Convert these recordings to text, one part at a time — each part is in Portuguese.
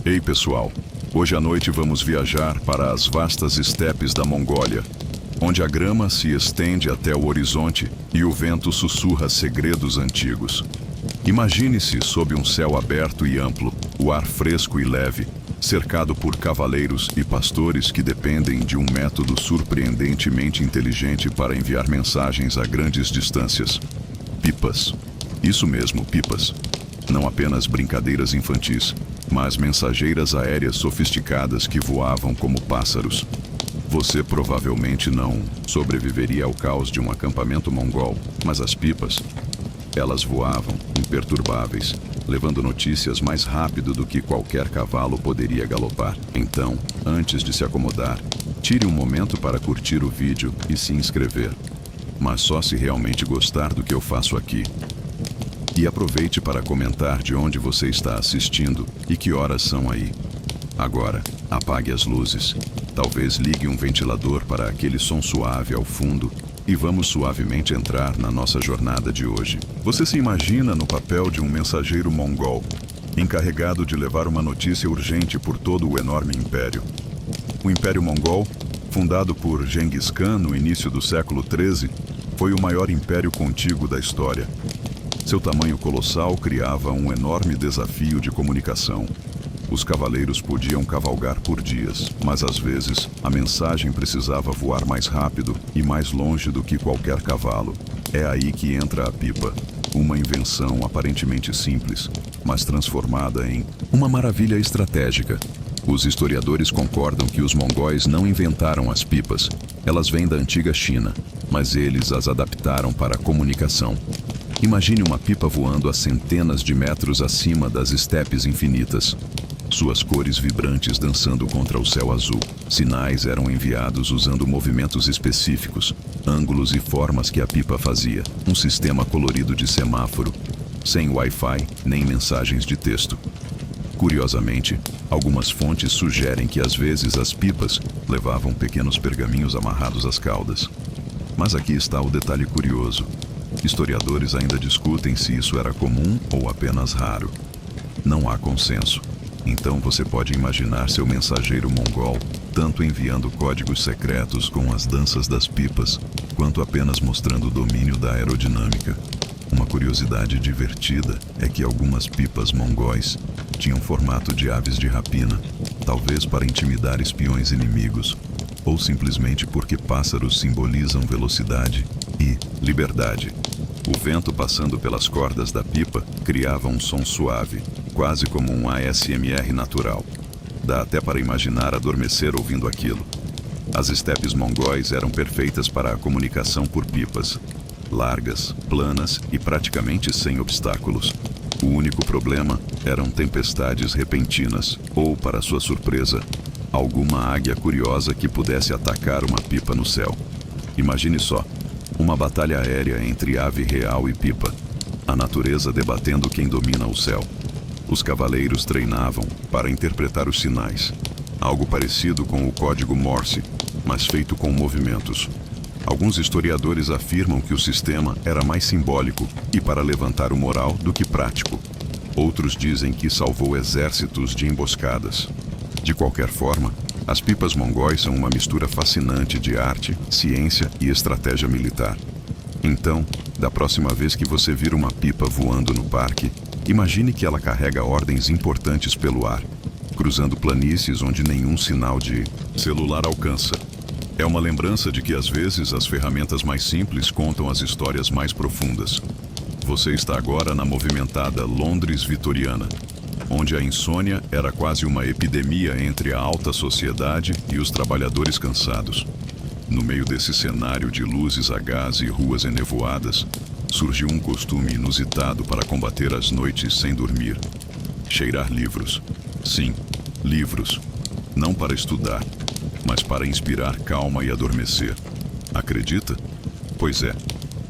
Ei pessoal, hoje à noite vamos viajar para as vastas estepes da Mongólia, onde a grama se estende até o horizonte e o vento sussurra segredos antigos. Imagine-se sob um céu aberto e amplo, o ar fresco e leve, cercado por cavaleiros e pastores que dependem de um método surpreendentemente inteligente para enviar mensagens a grandes distâncias. Pipas. Isso mesmo, pipas. Não apenas brincadeiras infantis, mas mensageiras aéreas sofisticadas que voavam como pássaros. Você provavelmente não sobreviveria ao caos de um acampamento mongol, mas as pipas, elas voavam, imperturbáveis, levando notícias mais rápido do que qualquer cavalo poderia galopar. Então, antes de se acomodar, tire um momento para curtir o vídeo e se inscrever. Mas só se realmente gostar do que eu faço aqui. E aproveite para comentar de onde você está assistindo e que horas são aí. Agora, apague as luzes. Talvez ligue um ventilador para aquele som suave ao fundo e vamos suavemente entrar na nossa jornada de hoje. Você se imagina no papel de um mensageiro mongol, encarregado de levar uma notícia urgente por todo o enorme império. O Império Mongol, fundado por Genghis Khan no início do século XIII, foi o maior império contíguo da história. Seu tamanho colossal criava um enorme desafio de comunicação. Os cavaleiros podiam cavalgar por dias, mas às vezes a mensagem precisava voar mais rápido e mais longe do que qualquer cavalo. É aí que entra a pipa, uma invenção aparentemente simples, mas transformada em uma maravilha estratégica. Os historiadores concordam que os mongóis não inventaram as pipas. Elas vêm da antiga China, mas eles as adaptaram para a comunicação. Imagine uma pipa voando a centenas de metros acima das estepes infinitas. Suas cores vibrantes dançando contra o céu azul. Sinais eram enviados usando movimentos específicos, ângulos e formas que a pipa fazia. Um sistema colorido de semáforo, sem Wi-Fi nem mensagens de texto. Curiosamente, algumas fontes sugerem que às vezes as pipas levavam pequenos pergaminhos amarrados às caudas. Mas aqui está o detalhe curioso. Historiadores ainda discutem se isso era comum ou apenas raro. Não há consenso. Então você pode imaginar seu mensageiro mongol tanto enviando códigos secretos com as danças das pipas, quanto apenas mostrando o domínio da aerodinâmica. Uma curiosidade divertida é que algumas pipas mongóis tinham formato de aves de rapina, talvez para intimidar espiões inimigos, ou simplesmente porque pássaros simbolizam velocidade e liberdade. O vento passando pelas cordas da pipa criava um som suave, quase como um ASMR natural. Dá até para imaginar adormecer ouvindo aquilo. As estepes mongóis eram perfeitas para a comunicação por pipas, largas, planas e praticamente sem obstáculos. O único problema eram tempestades repentinas, ou, para sua surpresa, alguma águia curiosa que pudesse atacar uma pipa no céu. Imagine só, uma batalha aérea entre ave real e pipa, a natureza debatendo quem domina o céu. Os cavaleiros treinavam para interpretar os sinais, algo parecido com o código Morse, mas feito com movimentos. Alguns historiadores afirmam que o sistema era mais simbólico e para levantar o moral do que prático. Outros dizem que salvou exércitos de emboscadas. De qualquer forma, as pipas mongóis são uma mistura fascinante de arte, ciência e estratégia militar. Então, da próxima vez que você vir uma pipa voando no parque, imagine que ela carrega ordens importantes pelo ar, cruzando planícies onde nenhum sinal de celular alcança. É uma lembrança de que às vezes as ferramentas mais simples contam as histórias mais profundas. Você está agora na movimentada Londres vitoriana, onde a insônia era quase uma epidemia entre a alta sociedade e os trabalhadores cansados. No meio desse cenário de luzes a gás e ruas enevoadas, surgiu um costume inusitado para combater as noites sem dormir: cheirar livros. Sim, livros. Não para estudar, mas para inspirar calma e adormecer. Acredita? Pois é,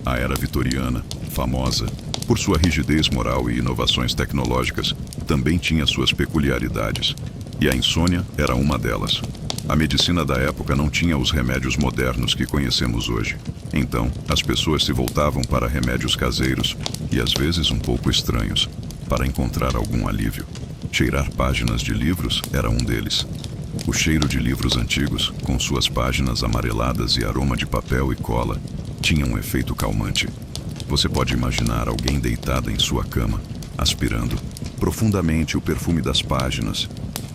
a era vitoriana, famosa por sua rigidez moral e inovações tecnológicas, também tinha suas peculiaridades, e a insônia era uma delas. A medicina da época não tinha os remédios modernos que conhecemos hoje. Então, as pessoas se voltavam para remédios caseiros, e às vezes um pouco estranhos, para encontrar algum alívio. Cheirar páginas de livros era um deles. O cheiro de livros antigos, com suas páginas amareladas e aroma de papel e cola, tinha um efeito calmante. Você pode imaginar alguém deitada em sua cama, aspirando profundamente o perfume das páginas,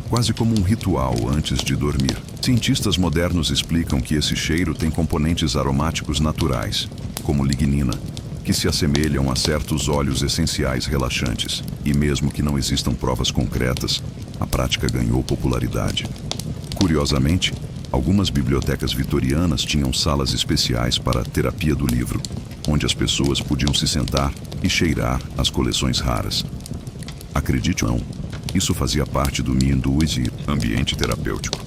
quase como um ritual antes de dormir. Cientistas modernos explicam que esse cheiro tem componentes aromáticos naturais, como lignina, que se assemelham a certos óleos essenciais relaxantes. E mesmo que não existam provas concretas, a prática ganhou popularidade. Curiosamente, algumas bibliotecas vitorianas tinham salas especiais para a terapia do livro, onde as pessoas podiam se sentar e cheirar as coleções raras. Acredite ou não, isso fazia parte do Minduzi, ambiente terapêutico.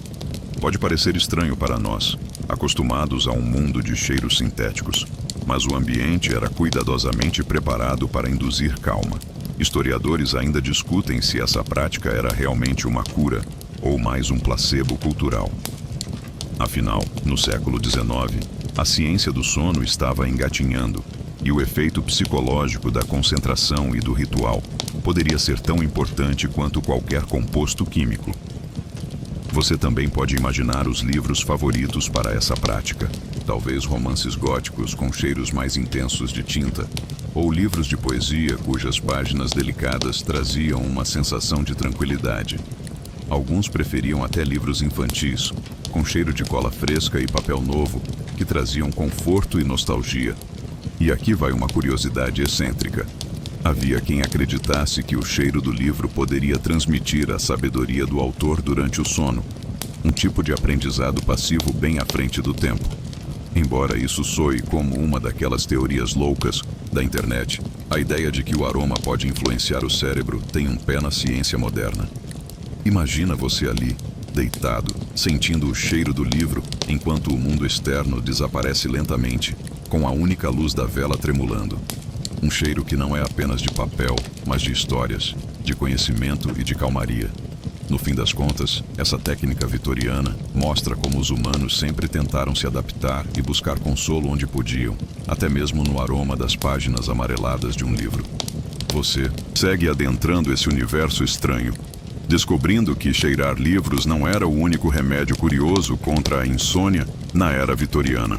Pode parecer estranho para nós, acostumados a um mundo de cheiros sintéticos, mas o ambiente era cuidadosamente preparado para induzir calma. Historiadores ainda discutem se essa prática era realmente uma cura ou mais um placebo cultural. Afinal, no século XIX, a ciência do sono estava engatinhando, e o efeito psicológico da concentração e do ritual poderia ser tão importante quanto qualquer composto químico. Você também pode imaginar os livros favoritos para essa prática, talvez romances góticos com cheiros mais intensos de tinta, ou livros de poesia cujas páginas delicadas traziam uma sensação de tranquilidade. Alguns preferiam até livros infantis, com cheiro de cola fresca e papel novo, que traziam conforto e nostalgia. E aqui vai uma curiosidade excêntrica. Havia quem acreditasse que o cheiro do livro poderia transmitir a sabedoria do autor durante o sono, um tipo de aprendizado passivo bem à frente do tempo. Embora isso soe como uma daquelas teorias loucas da internet, a ideia de que o aroma pode influenciar o cérebro tem um pé na ciência moderna. Imagina você ali, deitado, sentindo o cheiro do livro, enquanto o mundo externo desaparece lentamente, com a única luz da vela tremulando. Um cheiro que não é apenas de papel, mas de histórias, de conhecimento e de calmaria. No fim das contas, essa técnica vitoriana mostra como os humanos sempre tentaram se adaptar e buscar consolo onde podiam, até mesmo no aroma das páginas amareladas de um livro. Você segue adentrando esse universo estranho, descobrindo que cheirar livros não era o único remédio curioso contra a insônia na era vitoriana.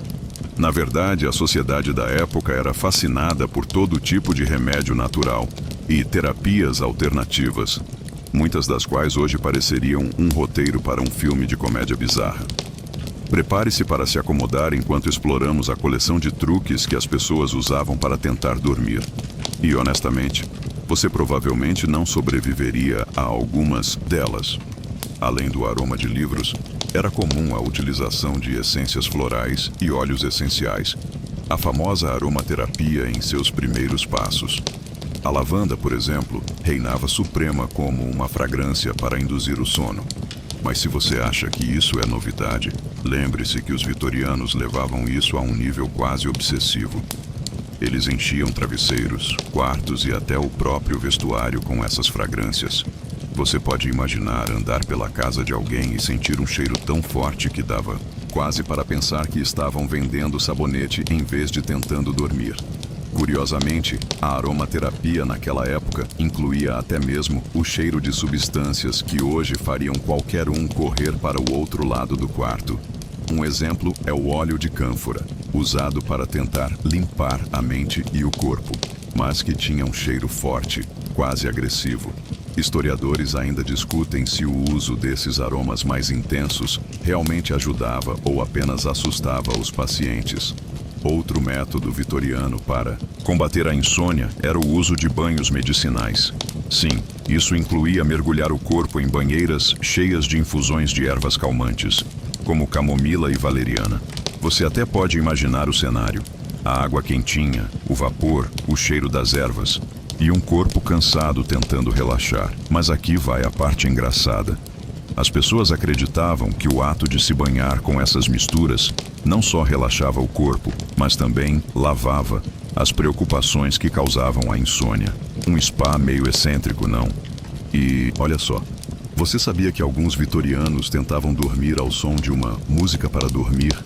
Na verdade, a sociedade da época era fascinada por todo tipo de remédio natural e terapias alternativas, muitas das quais hoje pareceriam um roteiro para um filme de comédia bizarra. Prepare-se para se acomodar enquanto exploramos a coleção de truques que as pessoas usavam para tentar dormir. E, honestamente, você provavelmente não sobreviveria a algumas delas. Além do aroma de livros, era comum a utilização de essências florais e óleos essenciais, a famosa aromaterapia em seus primeiros passos. A lavanda, por exemplo, reinava suprema como uma fragrância para induzir o sono. Mas se você acha que isso é novidade, lembre-se que os vitorianos levavam isso a um nível quase obsessivo. Eles enchiam travesseiros, quartos e até o próprio vestuário com essas fragrâncias. Você pode imaginar andar pela casa de alguém e sentir um cheiro tão forte que dava quase para pensar que estavam vendendo sabonete em vez de tentando dormir. Curiosamente, a aromaterapia naquela época incluía até mesmo o cheiro de substâncias que hoje fariam qualquer um correr para o outro lado do quarto. Um exemplo é o óleo de cânfora, usado para tentar limpar a mente e o corpo, mas que tinha um cheiro forte, quase agressivo. Historiadores ainda discutem se o uso desses aromas mais intensos realmente ajudava ou apenas assustava os pacientes. Outro método vitoriano para combater a insônia era o uso de banhos medicinais. Sim, isso incluía mergulhar o corpo em banheiras cheias de infusões de ervas calmantes, como camomila e valeriana. Você até pode imaginar o cenário: a água quentinha, o vapor, o cheiro das ervas e um corpo cansado tentando relaxar. Mas aqui vai a parte engraçada. As pessoas acreditavam que o ato de se banhar com essas misturas não só relaxava o corpo, mas também lavava as preocupações que causavam a insônia. Um spa meio excêntrico, não? E olha só, você sabia que alguns vitorianos tentavam dormir ao som de uma música para dormir?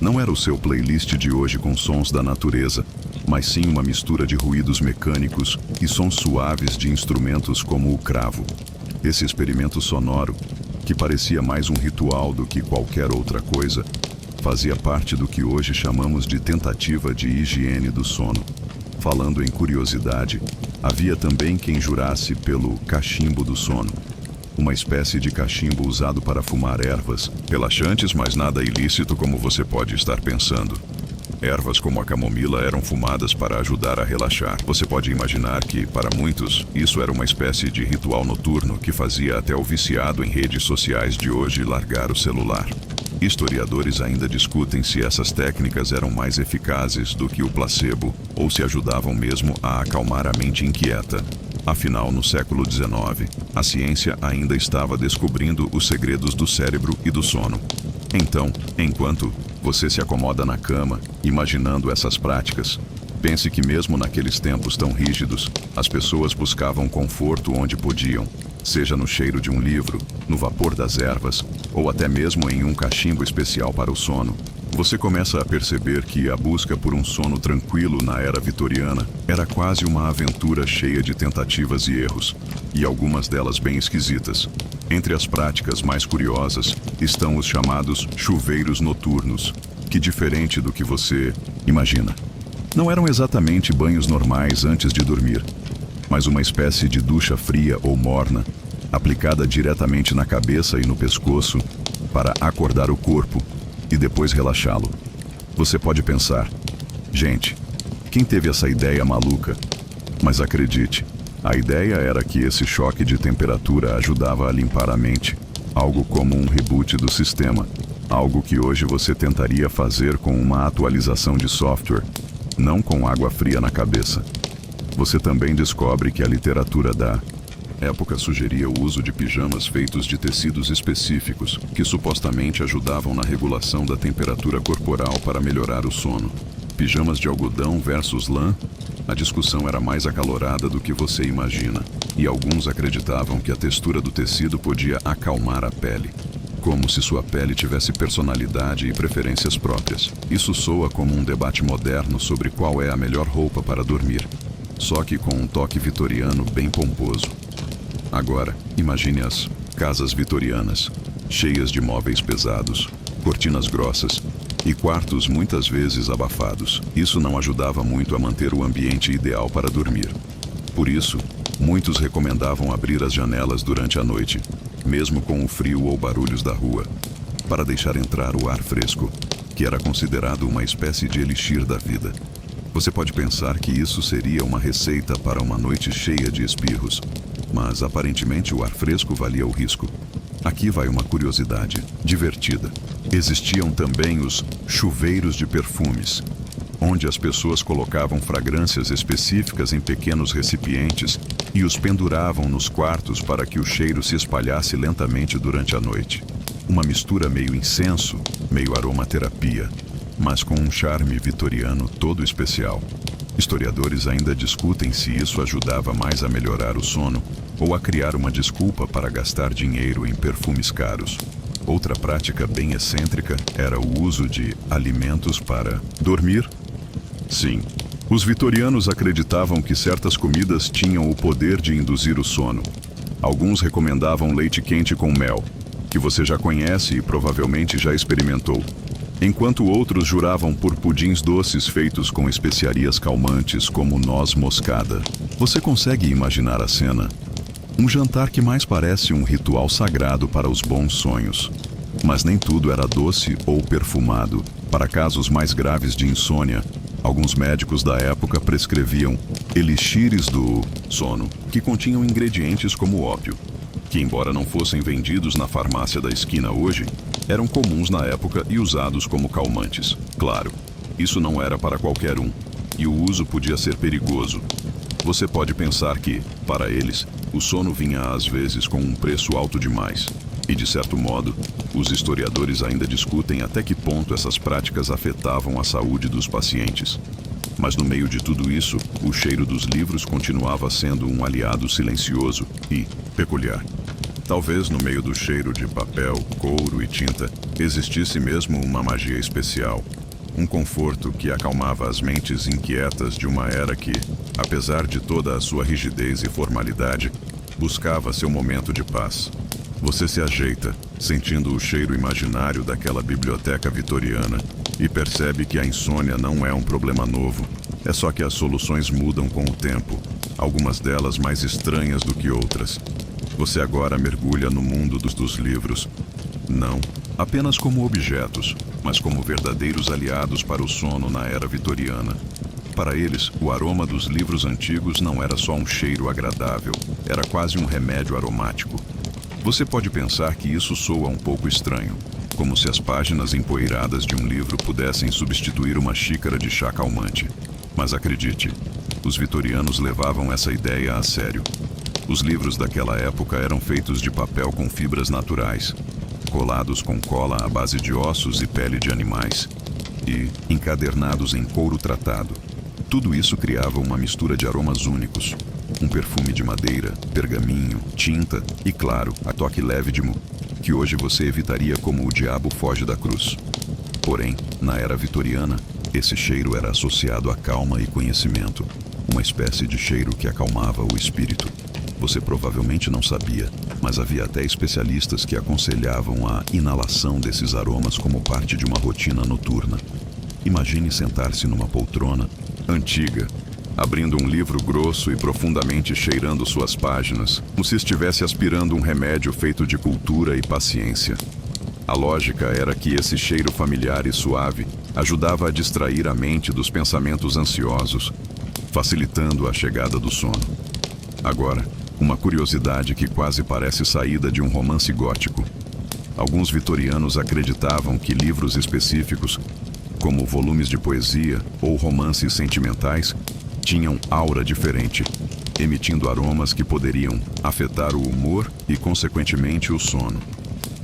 Não era o seu playlist de hoje com sons da natureza, mas sim uma mistura de ruídos mecânicos e sons suaves de instrumentos como o cravo. Esse experimento sonoro, que parecia mais um ritual do que qualquer outra coisa, fazia parte do que hoje chamamos de tentativa de higiene do sono. Falando em curiosidade, havia também quem jurasse pelo cachimbo do sono, uma espécie de cachimbo usado para fumar ervas, relaxantes, mas nada ilícito como você pode estar pensando. Ervas como a camomila eram fumadas para ajudar a relaxar. Você pode imaginar que, para muitos, isso era uma espécie de ritual noturno que fazia até o viciado em redes sociais de hoje largar o celular. Historiadores ainda discutem se essas técnicas eram mais eficazes do que o placebo ou se ajudavam mesmo a acalmar a mente inquieta. Afinal, no século XIX, a ciência ainda estava descobrindo os segredos do cérebro e do sono. Então, enquanto você se acomoda na cama, imaginando essas práticas, pense que mesmo naqueles tempos tão rígidos, as pessoas buscavam conforto onde podiam, seja no cheiro de um livro, no vapor das ervas, ou até mesmo em um cachimbo especial para o sono. Você começa a perceber que a busca por um sono tranquilo na era vitoriana era quase uma aventura cheia de tentativas e erros, e algumas delas bem esquisitas. Entre as práticas mais curiosas estão os chamados chuveiros noturnos, que, diferente do que você imagina, não eram exatamente banhos normais antes de dormir, mas uma espécie de ducha fria ou morna, aplicada diretamente na cabeça e no pescoço para acordar o corpo e depois relaxá-lo. Você pode pensar, gente, quem teve essa ideia maluca? Mas acredite, a ideia era que esse choque de temperatura ajudava a limpar a mente, algo como um reboot do sistema, algo que hoje você tentaria fazer com uma atualização de software, não com água fria na cabeça. Você também descobre que a literatura da época sugeria o uso de pijamas feitos de tecidos específicos, que supostamente ajudavam na regulação da temperatura corporal para melhorar o sono. Pijamas de algodão versus lã? A discussão era mais acalorada do que você imagina, e alguns acreditavam que a textura do tecido podia acalmar a pele, como se sua pele tivesse personalidade e preferências próprias. Isso soa como um debate moderno sobre qual é a melhor roupa para dormir, só que com um toque vitoriano bem pomposo. Agora, imagine as casas vitorianas, cheias de móveis pesados, cortinas grossas e quartos muitas vezes abafados. Isso não ajudava muito a manter o ambiente ideal para dormir. Por isso, muitos recomendavam abrir as janelas durante a noite, mesmo com o frio ou barulhos da rua, para deixar entrar o ar fresco, que era considerado uma espécie de elixir da vida. Você pode pensar que isso seria uma receita para uma noite cheia de espirros, mas aparentemente o ar fresco valia o risco. Aqui vai uma curiosidade divertida. Existiam também os chuveiros de perfumes, onde as pessoas colocavam fragrâncias específicas em pequenos recipientes e os penduravam nos quartos para que o cheiro se espalhasse lentamente durante a noite. Uma mistura meio incenso, meio aromaterapia, mas com um charme vitoriano todo especial. Historiadores ainda discutem se isso ajudava mais a melhorar o sono ou a criar uma desculpa para gastar dinheiro em perfumes caros. Outra prática bem excêntrica era o uso de alimentos para dormir. Sim, os vitorianos acreditavam que certas comidas tinham o poder de induzir o sono. Alguns recomendavam leite quente com mel, que você já conhece e provavelmente já experimentou, enquanto outros juravam por pudins doces feitos com especiarias calmantes como noz moscada. Você consegue imaginar a cena? Um jantar que mais parece um ritual sagrado para os bons sonhos. Mas nem tudo era doce ou perfumado. Para casos mais graves de insônia, alguns médicos da época prescreviam elixires do sono, que continham ingredientes como ópio, que, embora não fossem vendidos na farmácia da esquina hoje, eram comuns na época e usados como calmantes. Claro, isso não era para qualquer um, e o uso podia ser perigoso. Você pode pensar que, para eles, o sono vinha às vezes com um preço alto demais. E, de certo modo, os historiadores ainda discutem até que ponto essas práticas afetavam a saúde dos pacientes. Mas no meio de tudo isso, o cheiro dos livros continuava sendo um aliado silencioso e peculiar. Talvez no meio do cheiro de papel, couro e tinta, existisse mesmo uma magia especial. Um conforto que acalmava as mentes inquietas de uma era que, apesar de toda a sua rigidez e formalidade, Buscava seu momento de paz. Você se ajeita, sentindo o cheiro imaginário daquela biblioteca vitoriana, e percebe que a insônia não é um problema novo. É só que as soluções mudam com o tempo, algumas delas mais estranhas do que outras. Você agora mergulha no mundo dos livros. Não apenas como objetos, mas como verdadeiros aliados para o sono na era vitoriana. Para eles, o aroma dos livros antigos não era só um cheiro agradável, era quase um remédio aromático. Você pode pensar que isso soa um pouco estranho, como se as páginas empoeiradas de um livro pudessem substituir uma xícara de chá calmante. Mas acredite, os vitorianos levavam essa ideia a sério. Os livros daquela época eram feitos de papel com fibras naturais, colados com cola à base de ossos e pele de animais, e encadernados em couro tratado. Tudo isso criava uma mistura de aromas únicos. Um perfume de madeira, pergaminho, tinta e, claro, a toque leve de que hoje você evitaria como o diabo foge da cruz. Porém, na era vitoriana, esse cheiro era associado a calma e conhecimento, uma espécie de cheiro que acalmava o espírito. Você provavelmente não sabia, mas havia até especialistas que aconselhavam a inalação desses aromas como parte de uma rotina noturna. Imagine sentar-se numa poltrona antiga, abrindo um livro grosso e profundamente cheirando suas páginas, como se estivesse aspirando um remédio feito de cultura e paciência. A lógica era que esse cheiro familiar e suave ajudava a distrair a mente dos pensamentos ansiosos, facilitando a chegada do sono. Agora, uma curiosidade que quase parece saída de um romance gótico. Alguns vitorianos acreditavam que livros específicos, como volumes de poesia ou romances sentimentais, tinham aura diferente, emitindo aromas que poderiam afetar o humor e, consequentemente, o sono.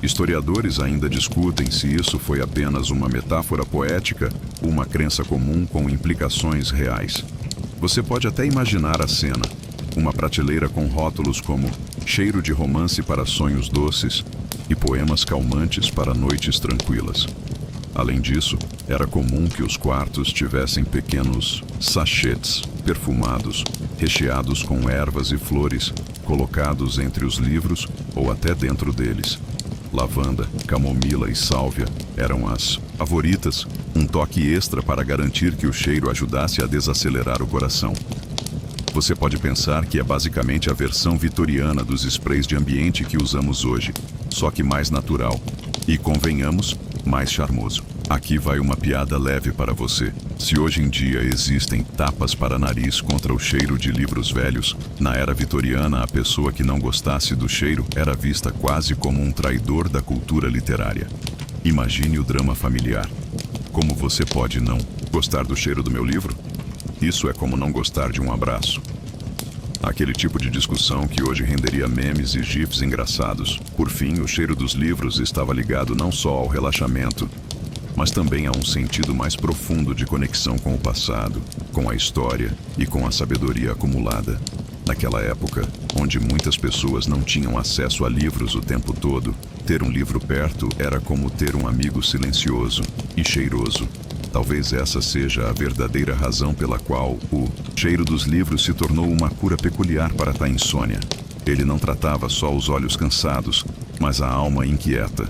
Historiadores ainda discutem se isso foi apenas uma metáfora poética ou uma crença comum com implicações reais. Você pode até imaginar a cena: uma prateleira com rótulos como cheiro de romance para sonhos doces e poemas calmantes para noites tranquilas. Além disso, era comum que os quartos tivessem pequenos sachets perfumados, recheados com ervas e flores, colocados entre os livros ou até dentro deles. Lavanda, camomila e sálvia eram as favoritas, um toque extra para garantir que o cheiro ajudasse a desacelerar o coração. Você pode pensar que é basicamente a versão vitoriana dos sprays de ambiente que usamos hoje, só que mais natural e, convenhamos, mais charmoso. Aqui vai uma piada leve para você. Se hoje em dia existem tapas para nariz contra o cheiro de livros velhos, na era vitoriana a pessoa que não gostasse do cheiro era vista quase como um traidor da cultura literária. Imagine o drama familiar. Como você pode não gostar do cheiro do meu livro? Isso é como não gostar de um abraço. Aquele tipo de discussão que hoje renderia memes e gifs engraçados. Por fim, o cheiro dos livros estava ligado não só ao relaxamento, mas também a um sentido mais profundo de conexão com o passado, com a história e com a sabedoria acumulada. Naquela época, onde muitas pessoas não tinham acesso a livros o tempo todo, ter um livro perto era como ter um amigo silencioso e cheiroso. Talvez essa seja a verdadeira razão pela qual o cheiro dos livros se tornou uma cura peculiar para a insônia. Ele não tratava só os olhos cansados, mas a alma inquieta.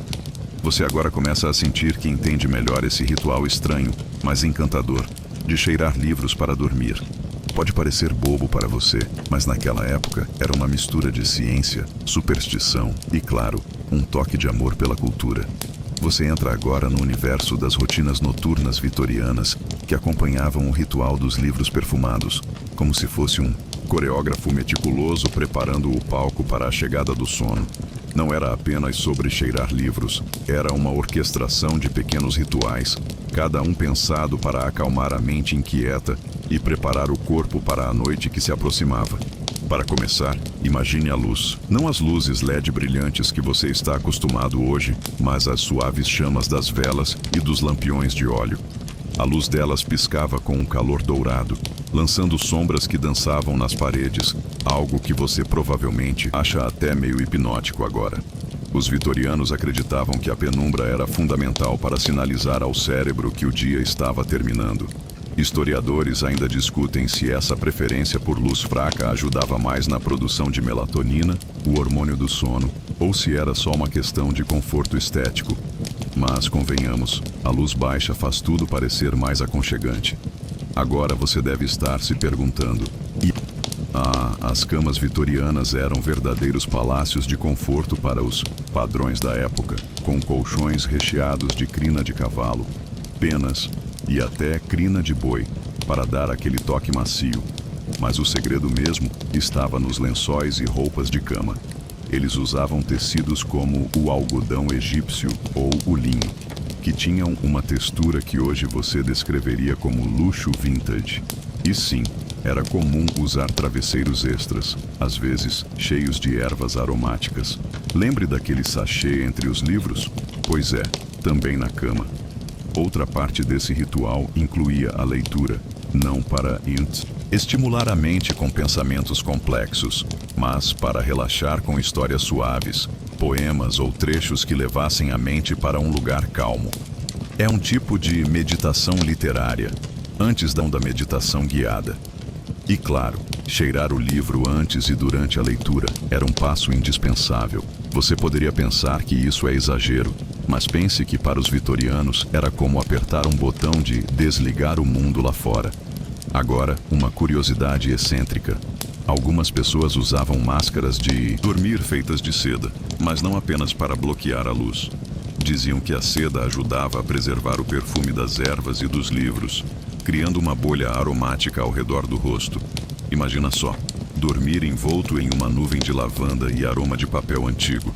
Você agora começa a sentir que entende melhor esse ritual estranho, mas encantador, de cheirar livros para dormir. Pode parecer bobo para você, mas naquela época era uma mistura de ciência, superstição e, claro, um toque de amor pela cultura. Você entra agora no universo das rotinas noturnas vitorianas que acompanhavam o ritual dos livros perfumados, como se fosse um coreógrafo meticuloso preparando o palco para a chegada do sono. Não era apenas sobre cheirar livros, era uma orquestração de pequenos rituais, cada um pensado para acalmar a mente inquieta e preparar o corpo para a noite que se aproximava. Para começar, imagine a luz. Não as luzes LED brilhantes que você está acostumado hoje, mas as suaves chamas das velas e dos lampiões de óleo. A luz delas piscava com um calor dourado, lançando sombras que dançavam nas paredes, algo que você provavelmente acha até meio hipnótico agora. Os vitorianos acreditavam que a penumbra era fundamental para sinalizar ao cérebro que o dia estava terminando. Historiadores ainda discutem se essa preferência por luz fraca ajudava mais na produção de melatonina, o hormônio do sono, ou se era só uma questão de conforto estético. Mas, convenhamos, a luz baixa faz tudo parecer mais aconchegante. Agora você deve estar se perguntando: as camas vitorianas eram verdadeiros palácios de conforto para os padrões da época, com colchões recheados de crina de cavalo, penas e até crina de boi, para dar aquele toque macio. Mas o segredo mesmo estava nos lençóis e roupas de cama. Eles usavam tecidos como o algodão egípcio ou o linho, que tinham uma textura que hoje você descreveria como luxo vintage. E sim, era comum usar travesseiros extras, às vezes cheios de ervas aromáticas. Lembre daquele sachê entre os livros? Pois é, também na cama. Outra parte desse ritual incluía a leitura, não para estimular a mente com pensamentos complexos, mas para relaxar com histórias suaves, poemas ou trechos que levassem a mente para um lugar calmo. É um tipo de meditação literária, antes da meditação guiada. E claro, cheirar o livro antes e durante a leitura era um passo indispensável. Você poderia pensar que isso é exagero, mas pense que para os vitorianos era como apertar um botão de desligar o mundo lá fora. Agora, uma curiosidade excêntrica. Algumas pessoas usavam máscaras de dormir feitas de seda, mas não apenas para bloquear a luz. Diziam que a seda ajudava a preservar o perfume das ervas e dos livros, criando uma bolha aromática ao redor do rosto. Imagina só, dormir envolto em uma nuvem de lavanda e aroma de papel antigo.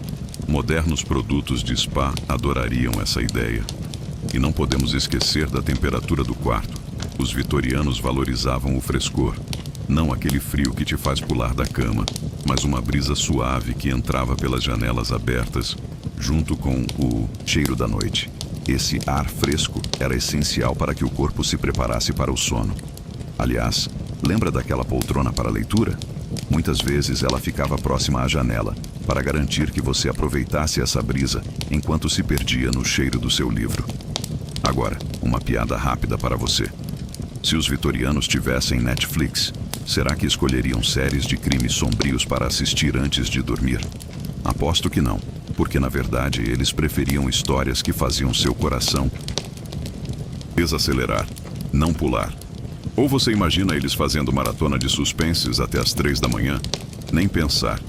Modernos produtos de spa adorariam essa ideia. E não podemos esquecer da temperatura do quarto. Os vitorianos valorizavam o frescor. Não aquele frio que te faz pular da cama, mas uma brisa suave que entrava pelas janelas abertas, junto com o cheiro da noite. Esse ar fresco era essencial para que o corpo se preparasse para o sono. Aliás, lembra daquela poltrona para a leitura? Muitas vezes ela ficava próxima à janela, para garantir que você aproveitasse essa brisa enquanto se perdia no cheiro do seu livro. Agora, uma piada rápida para você. Se os vitorianos tivessem Netflix, será que escolheriam séries de crimes sombrios para assistir antes de dormir? Aposto que não, porque na verdade eles preferiam histórias que faziam seu coração desacelerar, não pular. Ou você imagina eles fazendo maratona de suspenses até as 3 da manhã? Nem pensar.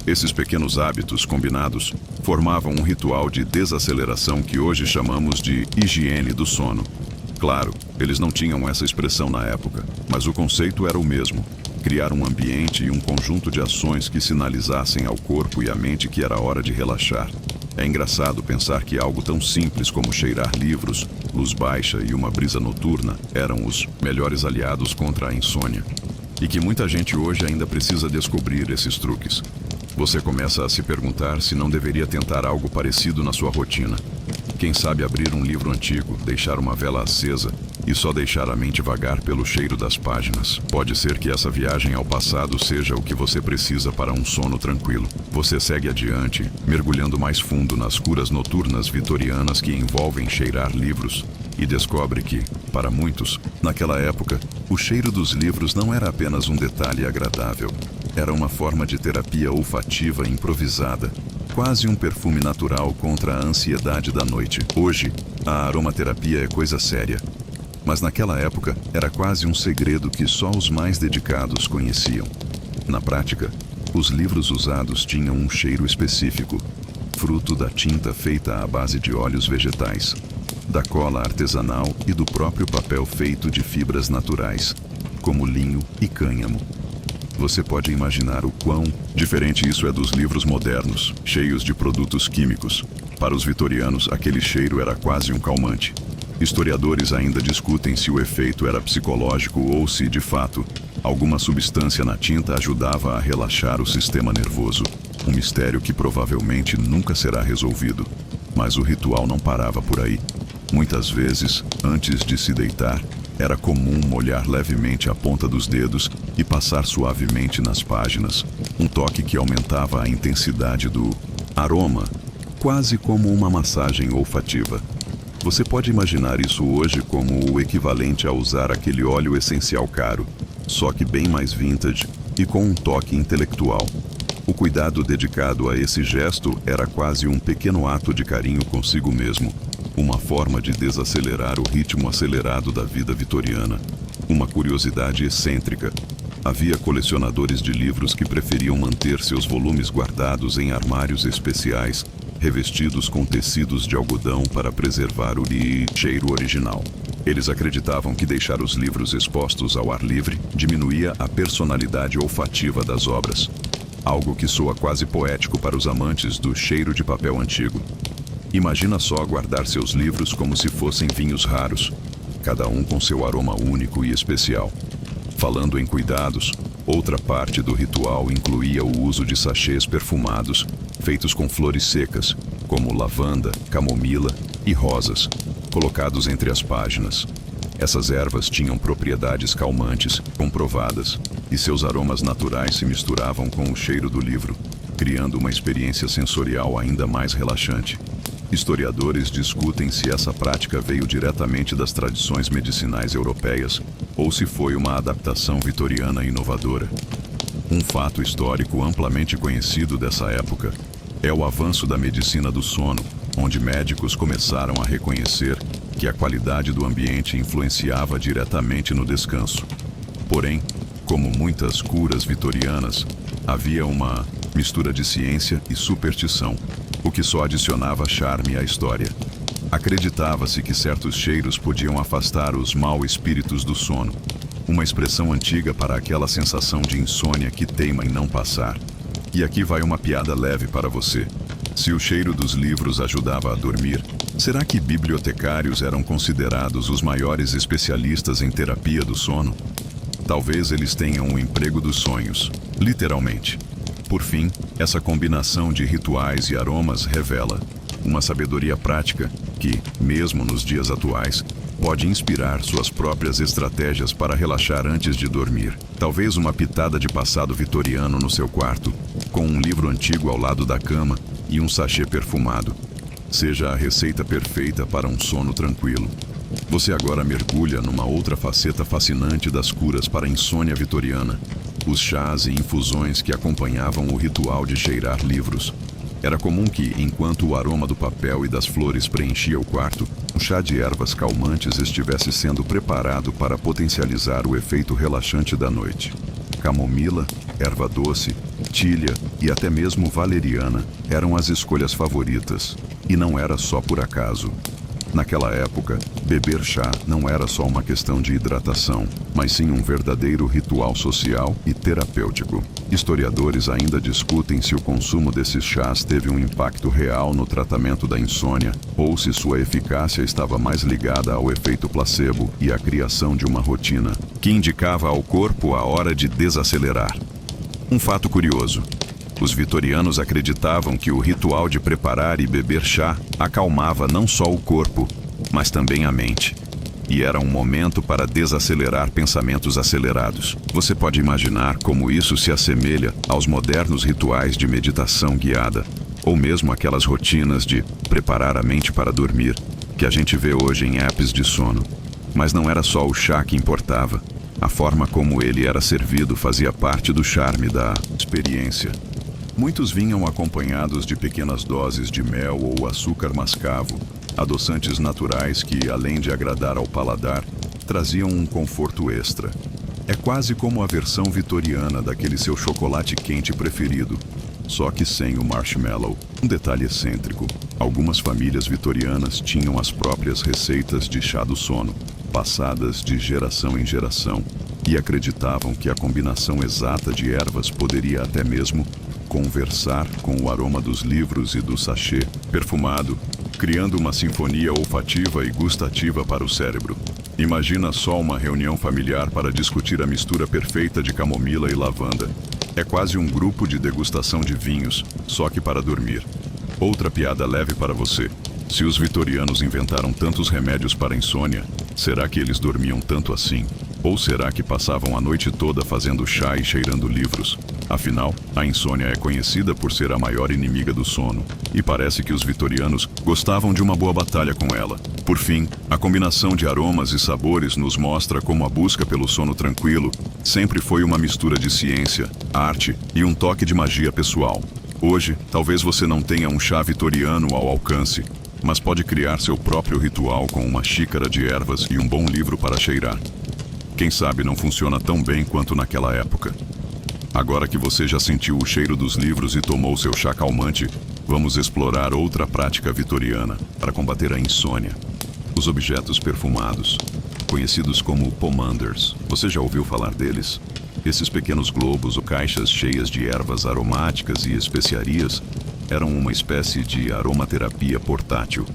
Esses pequenos hábitos combinados formavam um ritual de desaceleração que hoje chamamos de higiene do sono. Claro, eles não tinham essa expressão na época, mas o conceito era o mesmo: criar um ambiente e um conjunto de ações que sinalizassem ao corpo e à mente que era hora de relaxar. É engraçado pensar que algo tão simples como cheirar livros, luz baixa e uma brisa noturna eram os melhores aliados contra a insônia. E que muita gente hoje ainda precisa descobrir esses truques. Você começa a se perguntar se não deveria tentar algo parecido na sua rotina. Quem sabe abrir um livro antigo, deixar uma vela acesa e só deixar a mente vagar pelo cheiro das páginas. Pode ser que essa viagem ao passado seja o que você precisa para um sono tranquilo. Você segue adiante, mergulhando mais fundo nas curas noturnas vitorianas que envolvem cheirar livros, e descobre que, para muitos, naquela época, o cheiro dos livros não era apenas um detalhe agradável. Era uma forma de terapia olfativa improvisada, quase um perfume natural contra a ansiedade da noite. Hoje, a aromaterapia é coisa séria, mas naquela época era quase um segredo que só os mais dedicados conheciam. Na prática, os livros usados tinham um cheiro específico, fruto da tinta feita à base de óleos vegetais, da cola artesanal e do próprio papel feito de fibras naturais, como linho e cânhamo. Você pode imaginar o quão diferente isso é dos livros modernos, cheios de produtos químicos. Para os vitorianos, aquele cheiro era quase um calmante. Historiadores ainda discutem se o efeito era psicológico ou se, de fato, alguma substância na tinta ajudava a relaxar o sistema nervoso. Um mistério que provavelmente nunca será resolvido. Mas o ritual não parava por aí. Muitas vezes, antes de se deitar, era comum molhar levemente a ponta dos dedos e passar suavemente nas páginas, um toque que aumentava a intensidade do aroma, quase como uma massagem olfativa. Você pode imaginar isso hoje como o equivalente a usar aquele óleo essencial caro, só que bem mais vintage e com um toque intelectual. O cuidado dedicado a esse gesto era quase um pequeno ato de carinho consigo mesmo, uma forma de desacelerar o ritmo acelerado da vida vitoriana. Uma curiosidade excêntrica. Havia colecionadores de livros que preferiam manter seus volumes guardados em armários especiais, revestidos com tecidos de algodão para preservar o cheiro original. Eles acreditavam que deixar os livros expostos ao ar livre diminuía a personalidade olfativa das obras, algo que soa quase poético para os amantes do cheiro de papel antigo. Imagina só guardar seus livros como se fossem vinhos raros, cada um com seu aroma único e especial. Falando em cuidados, outra parte do ritual incluía o uso de sachês perfumados, feitos com flores secas, como lavanda, camomila e rosas, colocados entre as páginas. Essas ervas tinham propriedades calmantes, comprovadas, e seus aromas naturais se misturavam com o cheiro do livro, criando uma experiência sensorial ainda mais relaxante. Historiadores discutem se essa prática veio diretamente das tradições medicinais europeias ou se foi uma adaptação vitoriana inovadora. Um fato histórico amplamente conhecido dessa época é o avanço da medicina do sono, onde médicos começaram a reconhecer que a qualidade do ambiente influenciava diretamente no descanso. Porém, como muitas curas vitorianas, havia uma mistura de ciência e superstição, o que só adicionava charme à história. Acreditava-se que certos cheiros podiam afastar os maus espíritos do sono, uma expressão antiga para aquela sensação de insônia que teima em não passar. E aqui vai uma piada leve para você. Se o cheiro dos livros ajudava a dormir, será que bibliotecários eram considerados os maiores especialistas em terapia do sono? Talvez eles tenham o emprego dos sonhos, literalmente. Por fim, essa combinação de rituais e aromas revela uma sabedoria prática que, mesmo nos dias atuais, pode inspirar suas próprias estratégias para relaxar antes de dormir. Talvez uma pitada de passado vitoriano no seu quarto, com um livro antigo ao lado da cama e um sachê perfumado, seja a receita perfeita para um sono tranquilo. Você agora mergulha numa outra faceta fascinante das curas para a insônia vitoriana: os chás e infusões que acompanhavam o ritual de cheirar livros. Era comum que, enquanto o aroma do papel e das flores preenchia o quarto, um chá de ervas calmantes estivesse sendo preparado para potencializar o efeito relaxante da noite. Camomila, erva doce, tília e até mesmo valeriana eram as escolhas favoritas, e não era só por acaso. Naquela época, beber chá não era só uma questão de hidratação, mas sim um verdadeiro ritual social e terapêutico. Historiadores ainda discutem se o consumo desses chás teve um impacto real no tratamento da insônia, ou se sua eficácia estava mais ligada ao efeito placebo e à criação de uma rotina, que indicava ao corpo a hora de desacelerar. Um fato curioso: os vitorianos acreditavam que o ritual de preparar e beber chá acalmava não só o corpo, mas também a mente. E era um momento para desacelerar pensamentos acelerados. Você pode imaginar como isso se assemelha aos modernos rituais de meditação guiada, ou mesmo aquelas rotinas de preparar a mente para dormir, que a gente vê hoje em apps de sono. Mas não era só o chá que importava. A forma como ele era servido fazia parte do charme da experiência. Muitos vinham acompanhados de pequenas doses de mel ou açúcar mascavo, adoçantes naturais que, além de agradar ao paladar, traziam um conforto extra. É quase como a versão vitoriana daquele seu chocolate quente preferido, só que sem o marshmallow. Um detalhe excêntrico: algumas famílias vitorianas tinham as próprias receitas de chá do sono, passadas de geração em geração, e acreditavam que a combinação exata de ervas poderia até mesmo conversar com o aroma dos livros e do sachê perfumado, criando uma sinfonia olfativa e gustativa para o cérebro. Imagina só uma reunião familiar para discutir a mistura perfeita de camomila e lavanda. É quase um grupo de degustação de vinhos, só que para dormir. Outra piada leve para você: se os vitorianos inventaram tantos remédios para a insônia, será que eles dormiam tanto assim? Ou será que passavam a noite toda fazendo chá e cheirando livros? Afinal, a insônia é conhecida por ser a maior inimiga do sono, e parece que os vitorianos gostavam de uma boa batalha com ela. Por fim, a combinação de aromas e sabores nos mostra como a busca pelo sono tranquilo sempre foi uma mistura de ciência, arte e um toque de magia pessoal. Hoje, talvez você não tenha um chá vitoriano ao alcance, mas pode criar seu próprio ritual com uma xícara de ervas e um bom livro para cheirar. Quem sabe não funciona tão bem quanto naquela época. Agora que você já sentiu o cheiro dos livros e tomou seu chá calmante, vamos explorar outra prática vitoriana para combater a insônia. Os objetos perfumados, conhecidos como pomanders. Você já ouviu falar deles? Esses pequenos globos ou caixas cheias de ervas aromáticas e especiarias eram uma espécie de aromaterapia portátil,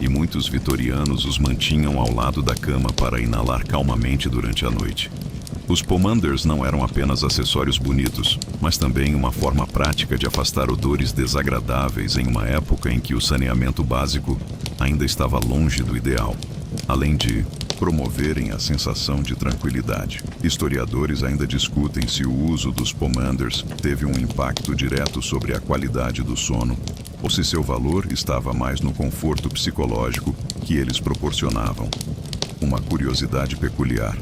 e muitos vitorianos os mantinham ao lado da cama para inalar calmamente durante a noite. Os pomanders não eram apenas acessórios bonitos, mas também uma forma prática de afastar odores desagradáveis em uma época em que o saneamento básico ainda estava longe do ideal, além de promoverem a sensação de tranquilidade. Historiadores ainda discutem se o uso dos pomanders teve um impacto direto sobre a qualidade do sono, ou se seu valor estava mais no conforto psicológico que eles proporcionavam. Uma curiosidade peculiar: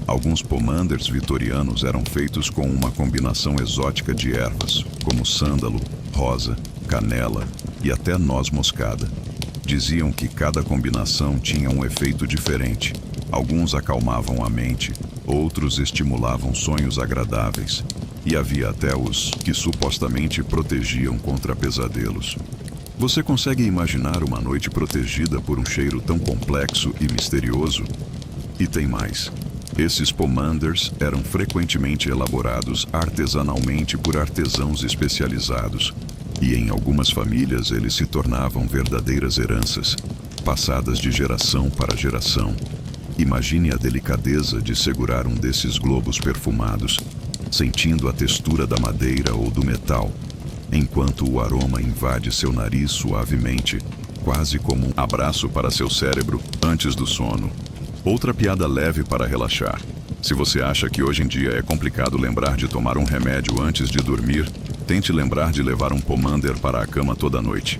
alguns pomanders vitorianos eram feitos com uma combinação exótica de ervas, como sândalo, rosa, canela e até noz moscada. Diziam que cada combinação tinha um efeito diferente. Alguns acalmavam a mente, outros estimulavam sonhos agradáveis, e havia até os que supostamente protegiam contra pesadelos. Você consegue imaginar uma noite protegida por um cheiro tão complexo e misterioso? E tem mais. Esses pomanders eram frequentemente elaborados artesanalmente por artesãos especializados, e em algumas famílias eles se tornavam verdadeiras heranças, passadas de geração para geração. Imagine a delicadeza de segurar um desses globos perfumados, sentindo a textura da madeira ou do metal, enquanto o aroma invade seu nariz suavemente, quase como um abraço para seu cérebro antes do sono. Outra piada leve para relaxar. Se você acha que hoje em dia é complicado lembrar de tomar um remédio antes de dormir, tente lembrar de levar um pomander para a cama toda noite.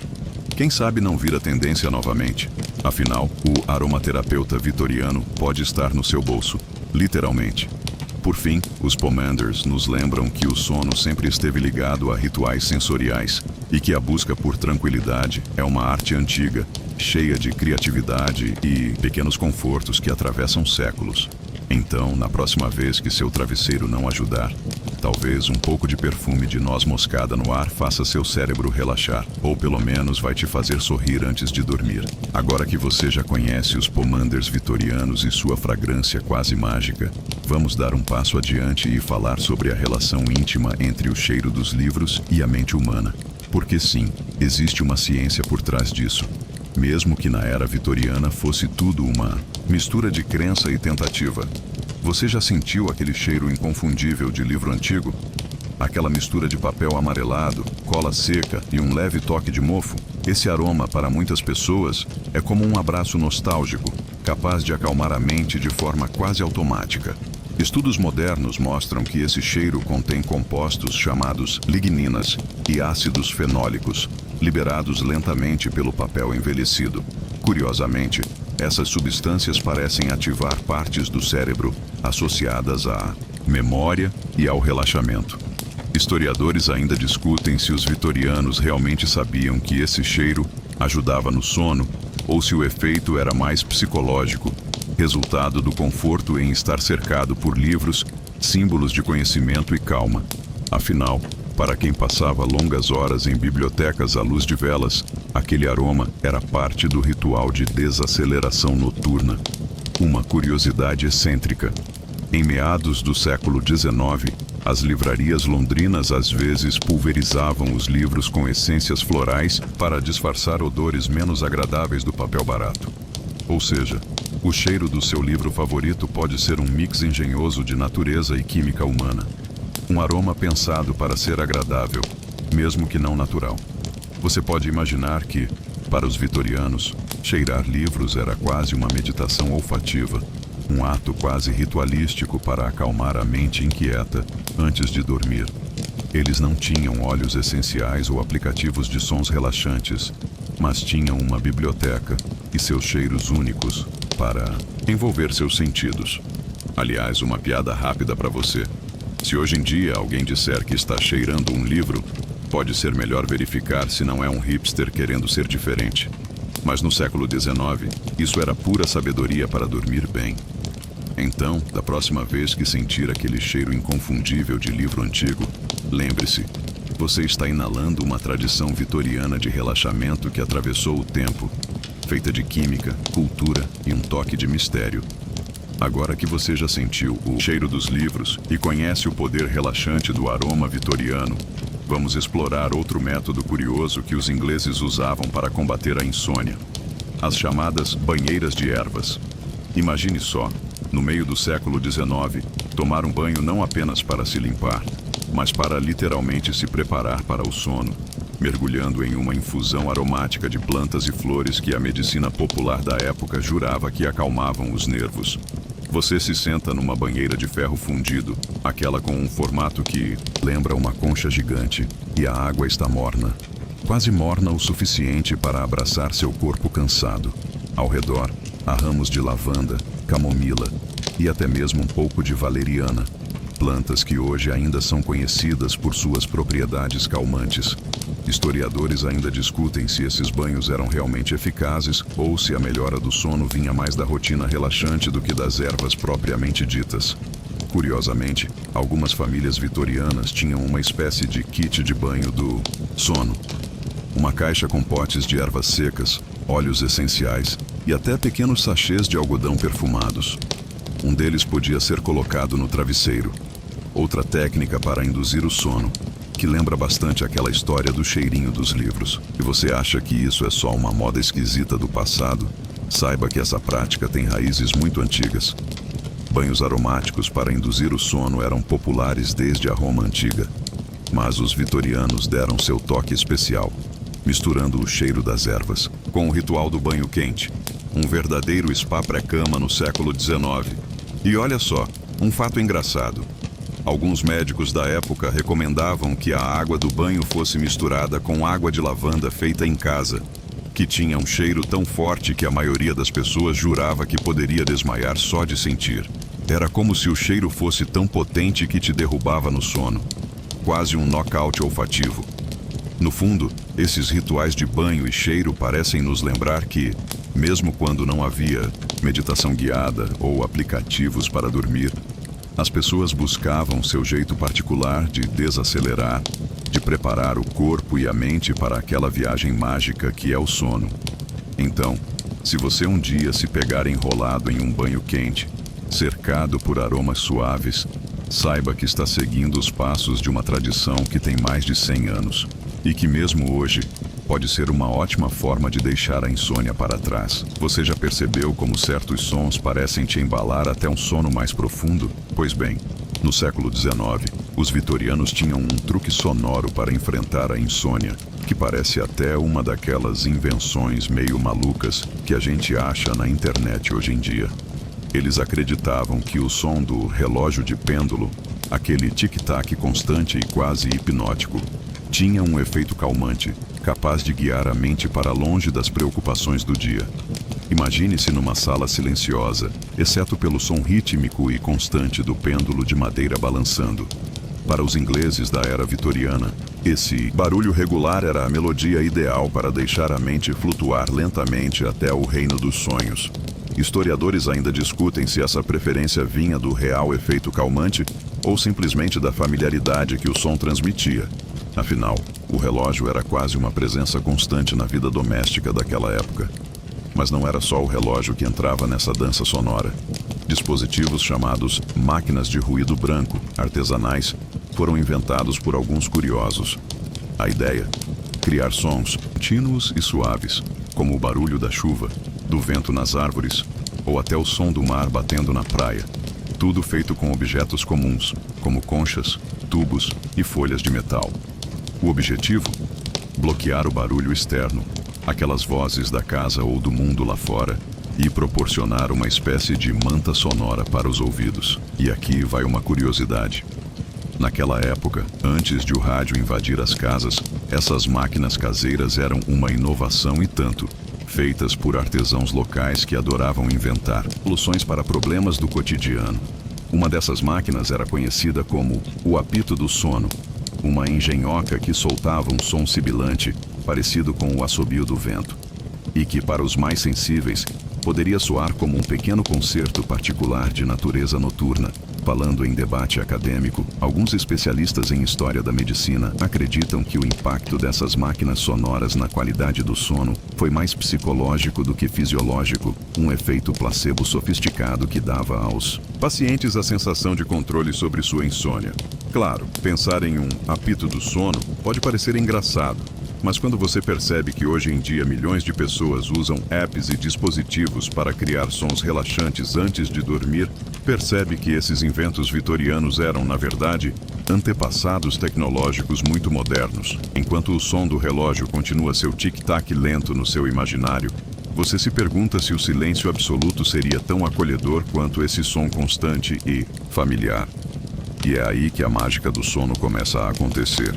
Quem sabe não vira tendência novamente. Afinal, o aromaterapeuta vitoriano pode estar no seu bolso, literalmente. Por fim, os pomanders nos lembram que o sono sempre esteve ligado a rituais sensoriais e que a busca por tranquilidade é uma arte antiga, cheia de criatividade e pequenos confortos que atravessam séculos. Então, na próxima vez que seu travesseiro não ajudar, talvez um pouco de perfume de noz moscada no ar faça seu cérebro relaxar, ou pelo menos vai te fazer sorrir antes de dormir. Agora que você já conhece os pomanders vitorianos e sua fragrância quase mágica, vamos dar um passo adiante e falar sobre a relação íntima entre o cheiro dos livros e a mente humana. Porque sim, existe uma ciência por trás disso. Mesmo que na era vitoriana fosse tudo uma mistura de crença e tentativa. Você já sentiu aquele cheiro inconfundível de livro antigo? Aquela mistura de papel amarelado, cola seca e um leve toque de mofo? Esse aroma, para muitas pessoas, é como um abraço nostálgico, capaz de acalmar a mente de forma quase automática. Estudos modernos mostram que esse cheiro contém compostos chamados ligninas e ácidos fenólicos, liberados lentamente pelo papel envelhecido. Curiosamente, essas substâncias parecem ativar partes do cérebro associadas à memória e ao relaxamento. Historiadores ainda discutem se os vitorianos realmente sabiam que esse cheiro ajudava no sono ou se o efeito era mais psicológico, resultado do conforto em estar cercado por livros, símbolos de conhecimento e calma. Afinal, para quem passava longas horas em bibliotecas à luz de velas, aquele aroma era parte do ritual de desaceleração noturna. Uma curiosidade excêntrica. Em meados do século XIX, as livrarias londrinas às vezes pulverizavam os livros com essências florais para disfarçar odores menos agradáveis do papel barato. Ou seja, o cheiro do seu livro favorito pode ser um mix engenhoso de natureza e química humana. Um aroma pensado para ser agradável, mesmo que não natural. Você pode imaginar que, para os vitorianos, cheirar livros era quase uma meditação olfativa, um ato quase ritualístico para acalmar a mente inquieta antes de dormir. Eles não tinham óleos essenciais ou aplicativos de sons relaxantes, mas tinham uma biblioteca e seus cheiros únicos para envolver seus sentidos. Aliás, uma piada rápida para você. Se hoje em dia alguém disser que está cheirando um livro, pode ser melhor verificar se não é um hipster querendo ser diferente. Mas no século XIX, isso era pura sabedoria para dormir bem. Então, da próxima vez que sentir aquele cheiro inconfundível de livro antigo, lembre-se, você está inalando uma tradição vitoriana de relaxamento que atravessou o tempo, feita de química, cultura e um toque de mistério. Agora que você já sentiu o cheiro dos livros e conhece o poder relaxante do aroma vitoriano, vamos explorar outro método curioso que os ingleses usavam para combater a insônia: as chamadas banheiras de ervas. Imagine só, no meio do século XIX, tomar um banho não apenas para se limpar, mas para literalmente se preparar para o sono, mergulhando em uma infusão aromática de plantas e flores que a medicina popular da época jurava que acalmavam os nervos. Você se senta numa banheira de ferro fundido, aquela com um formato que lembra uma concha gigante, e a água está morna. Quase morna o suficiente para abraçar seu corpo cansado. Ao redor, há ramos de lavanda, camomila e até mesmo um pouco de valeriana, plantas que hoje ainda são conhecidas por suas propriedades calmantes. Historiadores ainda discutem se esses banhos eram realmente eficazes ou se a melhora do sono vinha mais da rotina relaxante do que das ervas propriamente ditas. Curiosamente, algumas famílias vitorianas tinham uma espécie de kit de banho do sono. Uma caixa com potes de ervas secas, óleos essenciais e até pequenos sachês de algodão perfumados. Um deles podia ser colocado no travesseiro. Outra técnica para induzir o sono, que lembra bastante aquela história do cheirinho dos livros. E você acha que isso é só uma moda esquisita do passado? Saiba que essa prática tem raízes muito antigas. Banhos aromáticos para induzir o sono eram populares desde a Roma antiga. Mas os vitorianos deram seu toque especial, misturando o cheiro das ervas com o ritual do banho quente, um verdadeiro spa pré-cama no século XIX. E olha só, um fato engraçado. Alguns médicos da época recomendavam que a água do banho fosse misturada com água de lavanda feita em casa, que tinha um cheiro tão forte que a maioria das pessoas jurava que poderia desmaiar só de sentir. Era como se o cheiro fosse tão potente que te derrubava no sono. Quase um nocaute olfativo. No fundo, esses rituais de banho e cheiro parecem nos lembrar que, mesmo quando não havia meditação guiada ou aplicativos para dormir, as pessoas buscavam seu jeito particular de desacelerar, de preparar o corpo e a mente para aquela viagem mágica que é o sono. Então, se você um dia se pegar enrolado em um banho quente, cercado por aromas suaves, saiba que está seguindo os passos de uma tradição que tem mais de 100 anos e que mesmo hoje pode ser uma ótima forma de deixar a insônia para trás. Você já percebeu como certos sons parecem te embalar até um sono mais profundo? Pois bem, no século XIX, os vitorianos tinham um truque sonoro para enfrentar a insônia, que parece até uma daquelas invenções meio malucas que a gente acha na internet hoje em dia. Eles acreditavam que o som do relógio de pêndulo, aquele tic-tac constante e quase hipnótico, tinha um efeito calmante, capaz de guiar a mente para longe das preocupações do dia. Imagine-se numa sala silenciosa, exceto pelo som rítmico e constante do pêndulo de madeira balançando. Para os ingleses da era vitoriana, esse barulho regular era a melodia ideal para deixar a mente flutuar lentamente até o reino dos sonhos. Historiadores ainda discutem se essa preferência vinha do real efeito calmante ou simplesmente da familiaridade que o som transmitia. Afinal, o relógio era quase uma presença constante na vida doméstica daquela época. Mas não era só o relógio que entrava nessa dança sonora. Dispositivos chamados máquinas de ruído branco, artesanais, foram inventados por alguns curiosos. A ideia? Criar sons contínuos e suaves, como o barulho da chuva, do vento nas árvores, ou até o som do mar batendo na praia. Tudo feito com objetos comuns, como conchas, tubos e folhas de metal. O objetivo? Bloquear o barulho externo, aquelas vozes da casa ou do mundo lá fora, e proporcionar uma espécie de manta sonora para os ouvidos. E aqui vai uma curiosidade. Naquela época, antes de o rádio invadir as casas, essas máquinas caseiras eram uma inovação e tanto, feitas por artesãos locais que adoravam inventar soluções para problemas do cotidiano. Uma dessas máquinas era conhecida como o apito do sono, uma engenhoca que soltava um som sibilante, parecido com o assobio do vento, e que, para os mais sensíveis, poderia soar como um pequeno concerto particular de natureza noturna. Falando em debate acadêmico, alguns especialistas em história da medicina acreditam que o impacto dessas máquinas sonoras na qualidade do sono foi mais psicológico do que fisiológico, um efeito placebo sofisticado que dava aos pacientes a sensação de controle sobre sua insônia. Claro, pensar em um apito do sono pode parecer engraçado, mas quando você percebe que hoje em dia milhões de pessoas usam apps e dispositivos para criar sons relaxantes antes de dormir, percebe que esses inventos vitorianos eram, na verdade, antepassados tecnológicos muito modernos. Enquanto o som do relógio continua seu tic-tac lento no seu imaginário, você se pergunta se o silêncio absoluto seria tão acolhedor quanto esse som constante e familiar. E é aí que a mágica do sono começa a acontecer.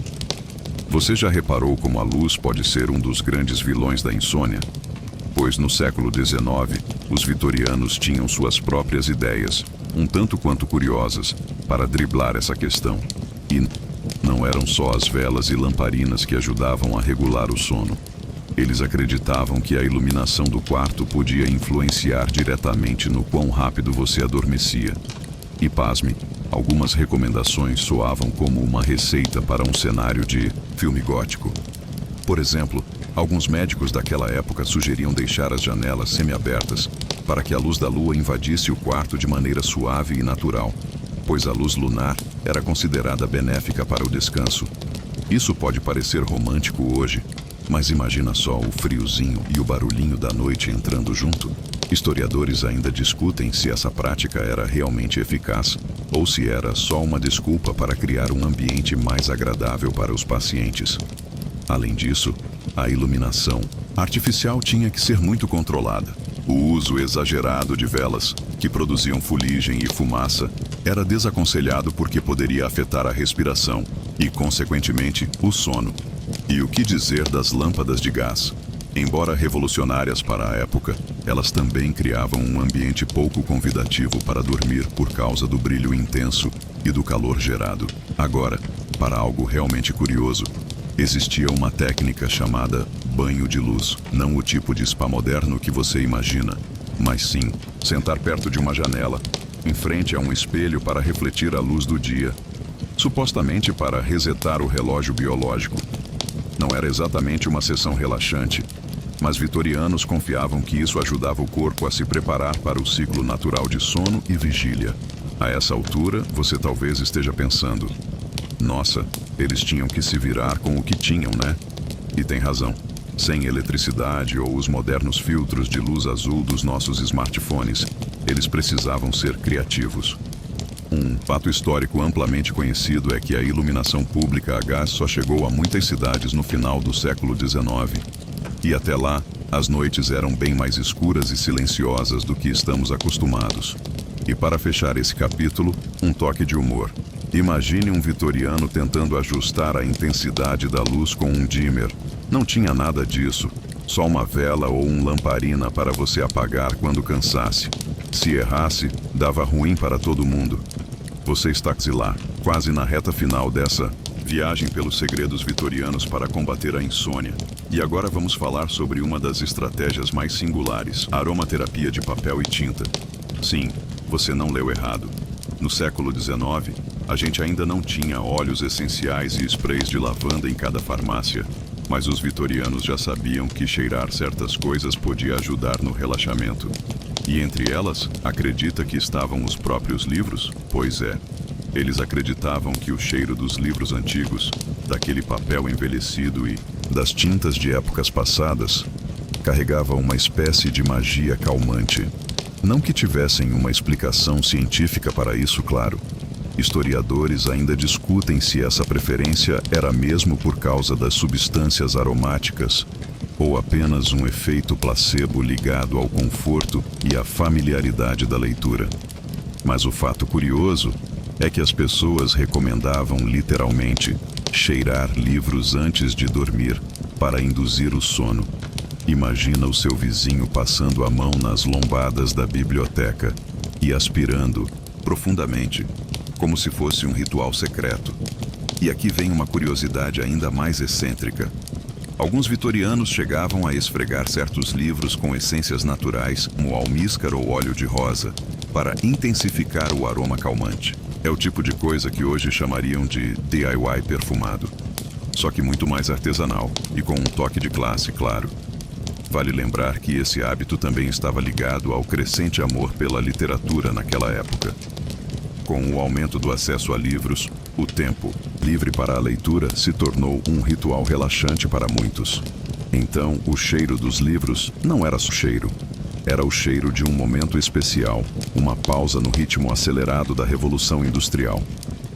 Você já reparou como a luz pode ser um dos grandes vilões da insônia? Pois no século XIX, os vitorianos tinham suas próprias ideias, um tanto quanto curiosas, para driblar essa questão. E não eram só as velas e lamparinas que ajudavam a regular o sono. Eles acreditavam que a iluminação do quarto podia influenciar diretamente no quão rápido você adormecia. E pasme, algumas recomendações soavam como uma receita para um cenário de filme gótico. Por exemplo, alguns médicos daquela época sugeriam deixar as janelas semiabertas para que a luz da lua invadisse o quarto de maneira suave e natural, pois a luz lunar era considerada benéfica para o descanso. Isso pode parecer romântico hoje, mas imagina só o friozinho e o barulhinho da noite entrando junto. Historiadores ainda discutem se essa prática era realmente eficaz ou se era só uma desculpa para criar um ambiente mais agradável para os pacientes. Além disso, a iluminação artificial tinha que ser muito controlada. O uso exagerado de velas, que produziam fuligem e fumaça, era desaconselhado porque poderia afetar a respiração e, consequentemente, o sono. E o que dizer das lâmpadas de gás? Embora revolucionárias para a época, elas também criavam um ambiente pouco convidativo para dormir por causa do brilho intenso e do calor gerado. Agora, para algo realmente curioso, existia uma técnica chamada banho de luz. Não o tipo de spa moderno que você imagina, mas sim sentar perto de uma janela, em frente a um espelho para refletir a luz do dia, supostamente para resetar o relógio biológico. Não era exatamente uma sessão relaxante, mas vitorianos confiavam que isso ajudava o corpo a se preparar para o ciclo natural de sono e vigília. A essa altura, você talvez esteja pensando: nossa, eles tinham que se virar com o que tinham, né? E tem razão. Sem eletricidade ou os modernos filtros de luz azul dos nossos smartphones, eles precisavam ser criativos. Um fato histórico amplamente conhecido é que a iluminação pública a gás só chegou a muitas cidades no final do século XIX. E até lá, as noites eram bem mais escuras e silenciosas do que estamos acostumados. E para fechar esse capítulo, um toque de humor. Imagine um vitoriano tentando ajustar a intensidade da luz com um dimmer. Não tinha nada disso, só uma vela ou um lamparina para você apagar quando cansasse. Se errasse, dava ruim para todo mundo. Você está lá, quase na reta final dessa viagem pelos segredos vitorianos para combater a insônia. E agora vamos falar sobre uma das estratégias mais singulares, a aromaterapia de papel e tinta. Sim, você não leu errado. No século XIX, a gente ainda não tinha óleos essenciais e sprays de lavanda em cada farmácia, mas os vitorianos já sabiam que cheirar certas coisas podia ajudar no relaxamento. E entre elas, acredita que estavam os próprios livros? Pois é. Eles acreditavam que o cheiro dos livros antigos, daquele papel envelhecido e das tintas de épocas passadas, carregava uma espécie de magia calmante. Não que tivessem uma explicação científica para isso, claro. Historiadores ainda discutem se essa preferência era mesmo por causa das substâncias aromáticas ou apenas um efeito placebo ligado ao conforto e à familiaridade da leitura. Mas o fato curioso é que as pessoas recomendavam literalmente cheirar livros antes de dormir para induzir o sono. Imagina o seu vizinho passando a mão nas lombadas da biblioteca e aspirando profundamente, como se fosse um ritual secreto. E aqui vem uma curiosidade ainda mais excêntrica. Alguns vitorianos chegavam a esfregar certos livros com essências naturais, como almíscar ou óleo de rosa, para intensificar o aroma calmante. É o tipo de coisa que hoje chamariam de DIY perfumado. Só que muito mais artesanal e com um toque de classe, claro. Vale lembrar que esse hábito também estava ligado ao crescente amor pela literatura naquela época. Com o aumento do acesso a livros, o tempo livre para a leitura se tornou um ritual relaxante para muitos. Então, o cheiro dos livros não era só cheiro. Era o cheiro de um momento especial, uma pausa no ritmo acelerado da Revolução Industrial.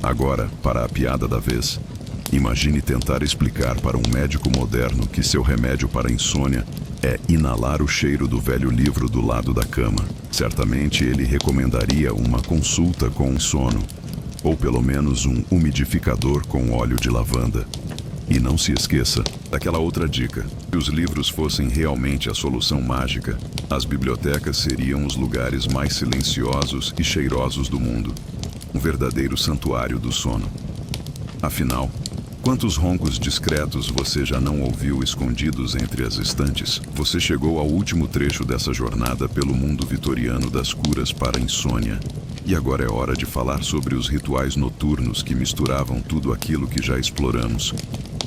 Agora, para a piada da vez, imagine tentar explicar para um médico moderno que seu remédio para a insônia é inalar o cheiro do velho livro do lado da cama. Certamente ele recomendaria uma consulta com um sono, ou pelo menos um umidificador com óleo de lavanda. E não se esqueça daquela outra dica: se os livros fossem realmente a solução mágica, as bibliotecas seriam os lugares mais silenciosos e cheirosos do mundo. Um verdadeiro santuário do sono. Afinal, quantos roncos discretos você já não ouviu escondidos entre as estantes? Você chegou ao último trecho dessa jornada pelo mundo vitoriano das curas para a insônia. E agora é hora de falar sobre os rituais noturnos que misturavam tudo aquilo que já exploramos,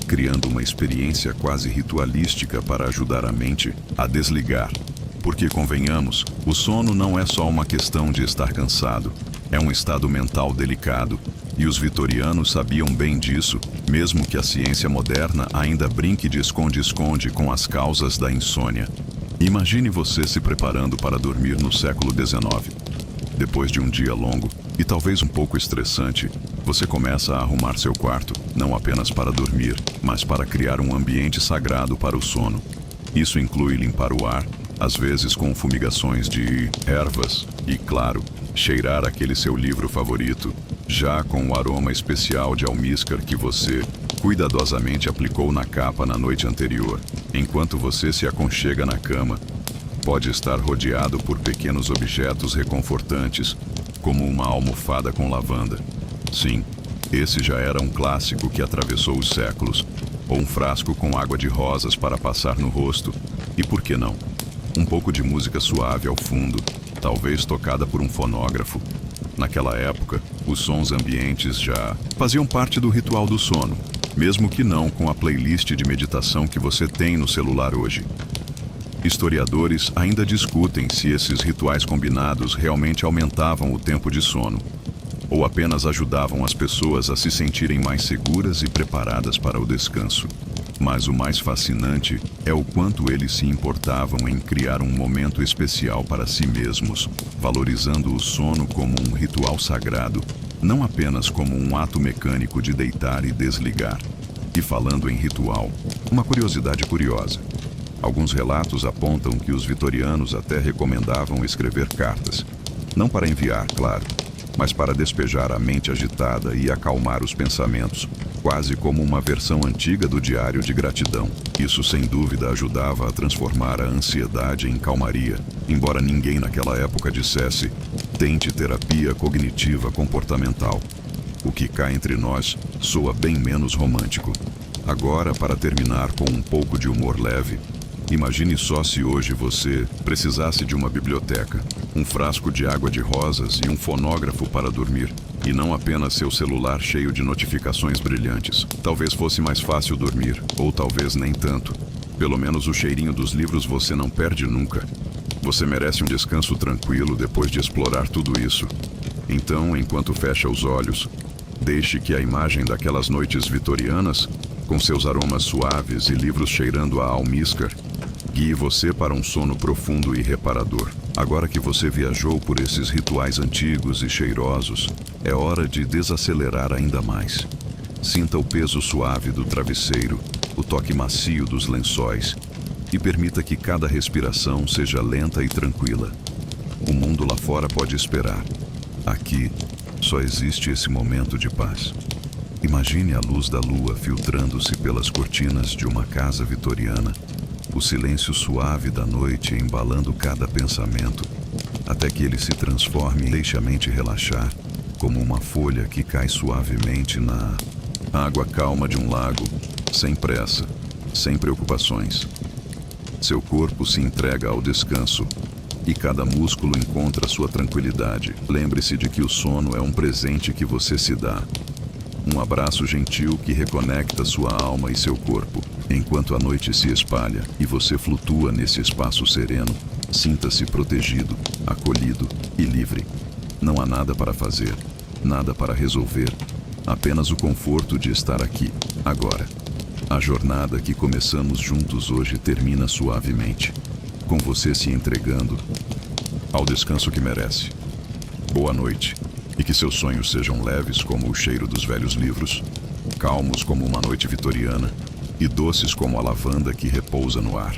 criando uma experiência quase ritualística para ajudar a mente a desligar. Porque, convenhamos, o sono não é só uma questão de estar cansado, é um estado mental delicado. E os vitorianos sabiam bem disso, mesmo que a ciência moderna ainda brinque de esconde-esconde com as causas da insônia. Imagine você se preparando para dormir no século XIX. Depois de um dia longo, e talvez um pouco estressante, você começa a arrumar seu quarto, não apenas para dormir, mas para criar um ambiente sagrado para o sono. Isso inclui limpar o ar, às vezes com fumigações de ervas, e, claro, cheirar aquele seu livro favorito, já com o aroma especial de almíscar que você cuidadosamente aplicou na capa na noite anterior. Enquanto você se aconchega na cama, pode estar rodeado por pequenos objetos reconfortantes, como uma almofada com lavanda. Sim, esse já era um clássico que atravessou os séculos, ou um frasco com água de rosas para passar no rosto, e por que não? Um pouco de música suave ao fundo, talvez tocada por um fonógrafo. Naquela época, os sons ambientes já faziam parte do ritual do sono, mesmo que não com a playlist de meditação que você tem no celular hoje. Historiadores ainda discutem se esses rituais combinados realmente aumentavam o tempo de sono, ou apenas ajudavam as pessoas a se sentirem mais seguras e preparadas para o descanso. Mas o mais fascinante é o quanto eles se importavam em criar um momento especial para si mesmos, valorizando o sono como um ritual sagrado, não apenas como um ato mecânico de deitar e desligar. E falando em ritual, uma curiosidade curiosa. Alguns relatos apontam que os vitorianos até recomendavam escrever cartas, não para enviar, claro, mas para despejar a mente agitada e acalmar os pensamentos, quase como uma versão antiga do diário de gratidão. Isso sem dúvida ajudava a transformar a ansiedade em calmaria, embora ninguém naquela época dissesse "tente terapia cognitiva comportamental". O que cá entre nós soa bem menos romântico. Agora, para terminar com um pouco de humor leve, imagine só se hoje você precisasse de uma biblioteca, um frasco de água de rosas e um fonógrafo para dormir, e não apenas seu celular cheio de notificações brilhantes. Talvez fosse mais fácil dormir, ou talvez nem tanto. Pelo menos o cheirinho dos livros você não perde nunca. Você merece um descanso tranquilo depois de explorar tudo isso. Então, enquanto fecha os olhos, deixe que a imagem daquelas noites vitorianas, com seus aromas suaves e livros cheirando a almíscar, guie você para um sono profundo e reparador. Agora que você viajou por esses rituais antigos e cheirosos, é hora de desacelerar ainda mais. Sinta o peso suave do travesseiro, o toque macio dos lençóis, e permita que cada respiração seja lenta e tranquila. O mundo lá fora pode esperar. Aqui, Só existe esse momento de paz. Imagine a luz da lua filtrando-se pelas cortinas de uma casa vitoriana, o silêncio suave da noite embalando cada pensamento, até que ele se transforme e deixe a mente relaxar, como uma folha que cai suavemente na água calma de um lago, sem pressa, sem preocupações. Seu corpo se entrega ao descanso e cada músculo encontra sua tranquilidade. Lembre-se de que o sono é um presente que você se dá. Um abraço gentil que reconecta sua alma e seu corpo. Enquanto a noite se espalha e você flutua nesse espaço sereno, sinta-se protegido, acolhido e livre. Não há nada para fazer, nada para resolver, apenas o conforto de estar aqui, agora. A jornada que começamos juntos hoje termina suavemente, com você se entregando ao descanso que merece. Boa noite, e que seus sonhos sejam leves como o cheiro dos velhos livros, calmos como uma noite vitoriana e doces como a lavanda que repousa no ar.